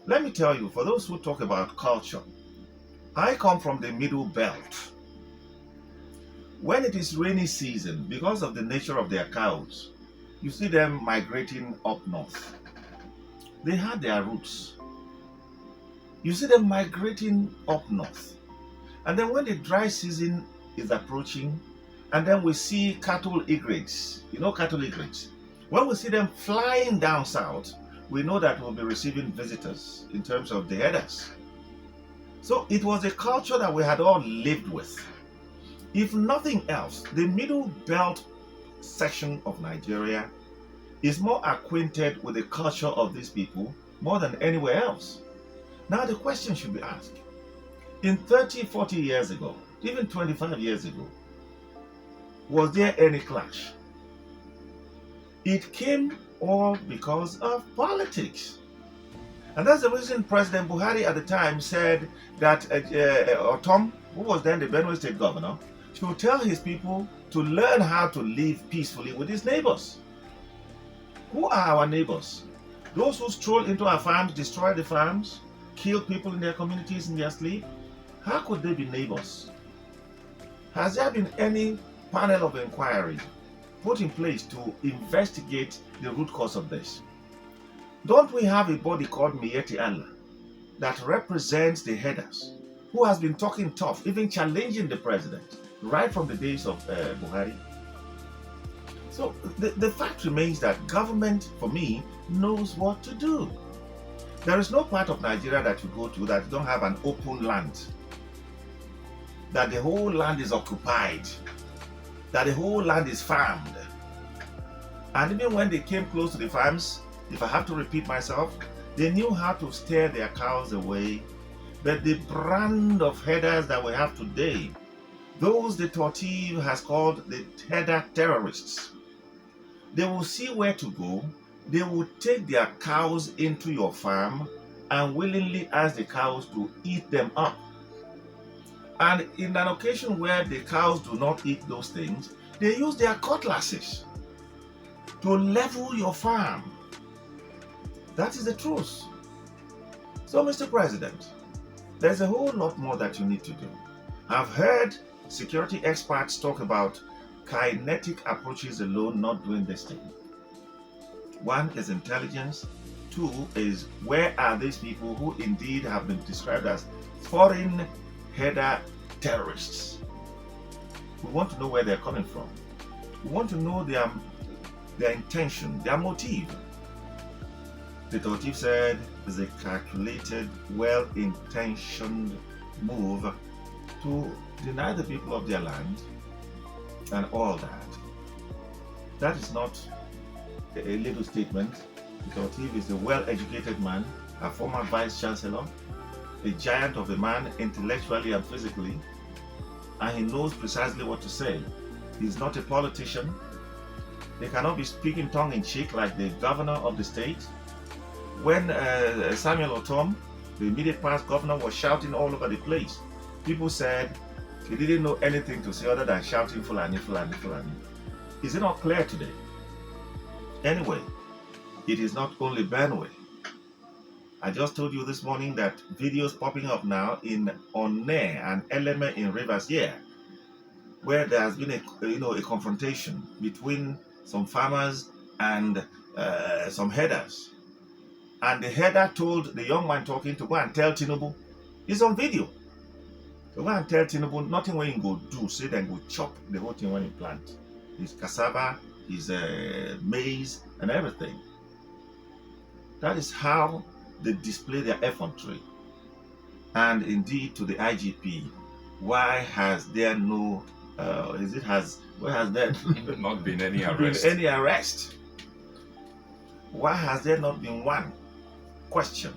Let me tell you, for those who talk about culture, I come from the middle belt. When it is rainy season, because of the nature of their cows, you see them migrating up north. They had their roots. You see them migrating up north. And then when the dry season is approaching, and then we see cattle egrets, cattle egrets. When we see them flying down south, we know that we'll be receiving visitors in terms of the headers. So it was a culture that we had all lived with. If nothing else, the middle belt section of Nigeria is more acquainted with the culture of these people more than anywhere else. Now the question should be asked, in 30, 40 years ago, even 25 years ago, was there any clash? It came all because of politics. And that's the reason President Buhari at the time said that Otom, who was then the Benue State governor, should tell his people to learn how to live peacefully with his neighbors. Who are our neighbors? Those who stroll into our farms, destroy the farms, kill people in their communities in their sleep? How could they be neighbors? Has there been any panel of inquiry put in place to investigate the root cause of this? Don't we have a body called Miyetti Allah that represents the headers, who has been talking tough, even challenging the president, right from the days of Buhari? So the fact remains that government, for me, knows what to do. There is no part of Nigeria that you go to that don't have an open land, that the whole land is occupied, that the whole land is farmed. And even when they came close to the farms, if I have to repeat myself, they knew how to steer their cows away. But the brand of headers that we have today, those the Tortiv has called the header terrorists, they will see where to go. They will take their cows into your farm and willingly ask the cows to eat them up. And in an occasion where the cows do not eat those things, they use their cutlasses to level your farm. That is the truth. So, Mr. President, there's a whole lot more that you need to do. I've heard security experts talk about kinetic approaches alone not doing this thing. One is intelligence. Two is, where are these people who indeed have been described as foreign header terrorists? We want to know where they're coming from. We want to know their intention, their motive. The Tortiv said it's a calculated, well-intentioned move to deny the people of their land and all that. That is not a little statement. The Tortiv is a well-educated man, a former vice chancellor, a giant of a man intellectually and physically, and he knows precisely what to say. He's not a politician. They cannot be speaking tongue-in-cheek like the governor of the state. When Samuel Otom, the immediate past governor, was shouting all over the place, people said he didn't know anything to say other than shouting Fulani, Fulani, Fulani. Is it not clear today? Anyway, it is not only Benue. I just told you this morning that videos popping up now in Onne and Eleme in Rivers here, where there has been a confrontation between some farmers and some headers. And the header told the young man talking to go and tell Tinubu. It's on video. So go and tell Tinubu nothing when you go do, say then go chop the whole thing when you plant. His cassava, his maize, and everything. That is how they display their effrontery. And indeed, to the IGP, why has there no? Why has there not been any arrest? Any arrest? Why has there not been one? Question.